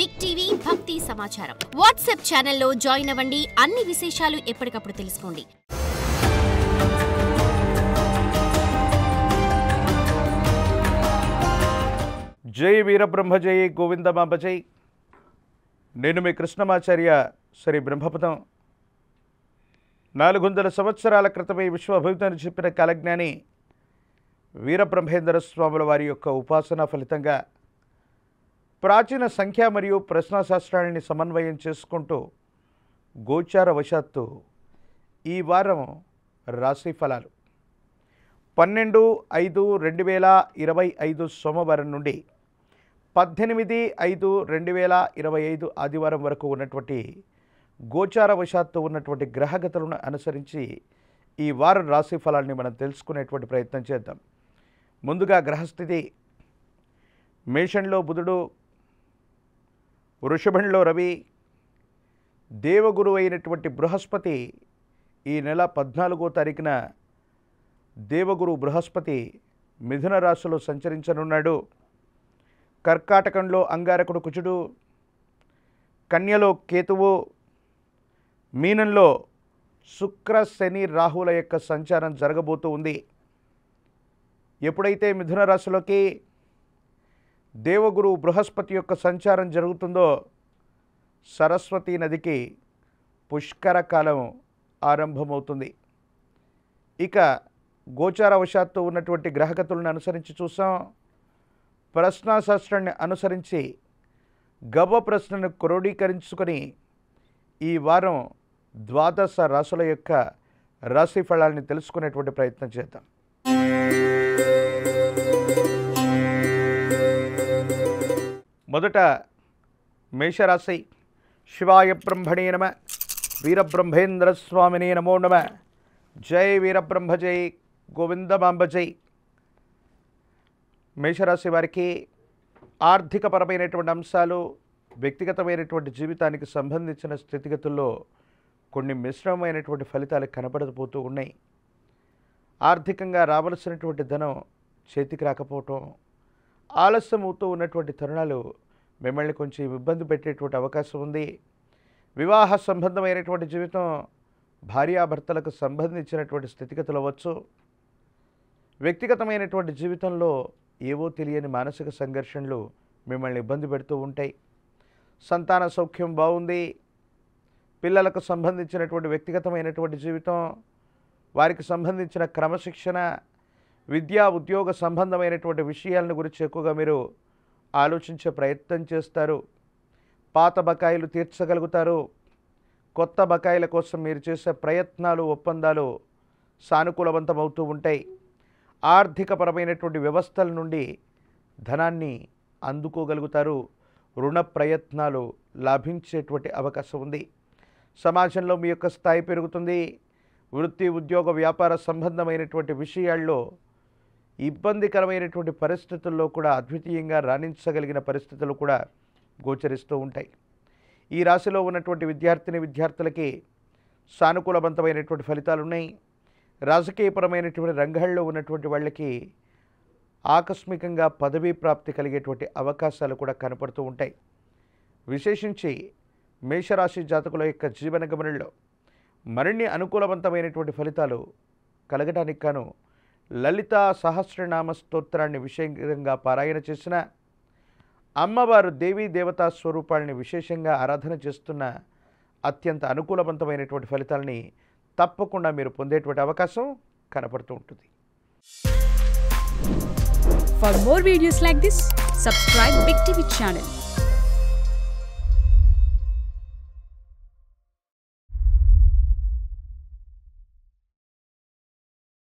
Big TV భక్తి సమాచారం WhatsApp ఛానల్లో జాయిన్ అవ్వండి. అన్ని విశేషాలు ఎప్పటికప్పుడు తెలుసుకోండి. జై వీరబ్రహ్మ జై గోవిందమాంబ జై. నేను మీ కృష్ణమాచార్య శ్రీ బ్రహ్మపదం. 400 సంవత్సరాల క్రితమే విశ్వభవితని చెప్పిన కాలజ్ఞాని వీరబ్రహ్మేంద్ర స్వాముల వారి యొక్క ఉపాసన ఫలితంగా ప్రాచీన సంఖ్య మరియు ప్రశ్నాశాస్త్రాలని సమన్వయం చేసుకుంటూ గోచారవశాత్తు ఈ వారం రాశి ఫలాలు 12/5/2025 సోమవారం నుండి 18/5/2025 ఆదివారం వరకు ఉన్నటువంటి గోచారవశాత్తు ఉన్నటువంటి గ్రహగతులను అనుసరించి ఈ వారం రాశి ఫలాన్ని మనం తెలుసుకునేటువంటి ప్రయత్నం చేద్దాం. ముందుగా గ్రహస్థితి: మేషంలో బుధుడు, వృషభంలో రవి, దేవగురు అయినటువంటి బృహస్పతి ఈ నెల 14వ తారీఖున దేవగురు బృహస్పతి మిథున రాశిలో సంచరించనున్నాడు. కర్కాటకంలో అంగారకుడు కుజుడు, కన్యలో కేతువు, మీనంలో శుక్ర శని రాహుల యొక్క సంచారం జరగబోతూ ఉంది. ఎప్పుడైతే మిథున రాశిలోకి దేవగురు బృహస్పతి యొక్క సంచారం జరుగుతుందో సరస్వతీ నదికి పుష్కర కాలం ఆరంభమవుతుంది. ఇక గోచారవశాత్తు ఉన్నటువంటి గ్రహగతులను అనుసరించి చూసాం. ప్రశ్నాశాస్త్రాన్ని అనుసరించి గవ్వ ప్రశ్నను క్రోడీకరించుకొని ఈ వారం 12 రాశుల యొక్క రాశి ఫలాన్ని తెలుసుకునేటువంటి ప్రయత్నం చేద్దాం. మొదట మేషరాశి. శివాయ బ్రహ్మణే నమ. వీరబ్రహ్మేంద్ర స్వామినే నమో నమ. జై వీరబ్రహ్మ జై గోవిందమాంబ జై. మేషరాశి వారికి ఆర్థికపరమైనటువంటి అంశాలు, వ్యక్తిగతమైనటువంటి జీవితానికి సంబంధించిన స్థితిగతుల్లో కొన్ని మిశ్రమమైనటువంటి ఫలితాలు కనబడపోతూ ఉన్నాయి. ఆర్థికంగా రావలసినటువంటి ధనం చేతికి రాకపోవటం, ఆలస్యం అవుతూ ఉన్నటువంటి తరుణాలు మిమ్మల్ని కొంచెం ఇబ్బంది పెట్టేటువంటి అవకాశం ఉంది. వివాహ సంబంధమైనటువంటి జీవితం, భార్యాభర్తలకు సంబంధించినటువంటి స్థితిగతులు అవ్వచ్చు. వ్యక్తిగతమైనటువంటి జీవితంలో ఏవో తెలియని మానసిక సంఘర్షణలు మిమ్మల్ని ఇబ్బంది పెడుతూ ఉంటాయి. సంతాన సౌఖ్యం బాగుంది. పిల్లలకు సంబంధించినటువంటి వ్యక్తిగతమైనటువంటి జీవితం, వారికి సంబంధించిన క్రమశిక్షణ, విద్యా ఉద్యోగ సంబంధమైనటువంటి విషయాలను గురించి ఎక్కువగా మీరు ఆలోచించే ప్రయత్నం చేస్తారు. పాత బకాయిలు తీర్చగలుగుతారు. కొత్త బకాయిల కోసం మీరు చేసే ప్రయత్నాలు, ఒప్పందాలు సానుకూలవంతమవుతూ ఉంటాయి. ఆర్థికపరమైనటువంటి వ్యవస్థల నుండి ధనాన్ని అందుకోగలుగుతారు. రుణ ప్రయత్నాలు లాభించేటువంటి అవకాశం ఉంది. సమాజంలో మీ యొక్క స్థాయి పెరుగుతుంది. వృత్తి, ఉద్యోగ, వ్యాపార సంబంధమైనటువంటి విషయాల్లో ఇబ్బందికరమైనటువంటి పరిస్థితుల్లో కూడా అద్వితీయంగా రాణించగలిగిన పరిస్థితులు కూడా గోచరిస్తూ ఉంటాయి. ఈ రాశిలో ఉన్నటువంటి విద్యార్థులకి సానుకూలవంతమైనటువంటి ఫలితాలు ఉన్నాయి. రాజకీయపరమైనటువంటి రంగాల్లో ఉన్నటువంటి వాళ్ళకి ఆకస్మికంగా పదవీ ప్రాప్తి కలిగేటువంటి అవకాశాలు కూడా కనపడుతూ ఉంటాయి. విశేషించి మేషరాశి జాతకుల యొక్క జీవన గమనంలో మరిన్ని అనుకూలవంతమైనటువంటి ఫలితాలు కలగడానికి గాను లలిత సహస్రనామ స్తోత్రాన్ని విశేషంగా పారాయణ చేసిన, అమ్మవారు దేవీ దేవతా స్వరూపాలని విశేషంగా ఆరాధన చేస్తున్న అత్యంత అనుకూలవంతమైనటువంటి ఫలితాలని తప్పకుండా మీరు పొందేటువంటి అవకాశం కనపడుతూ ఉంటుంది. For more videos like this, subscribe Big TV channel.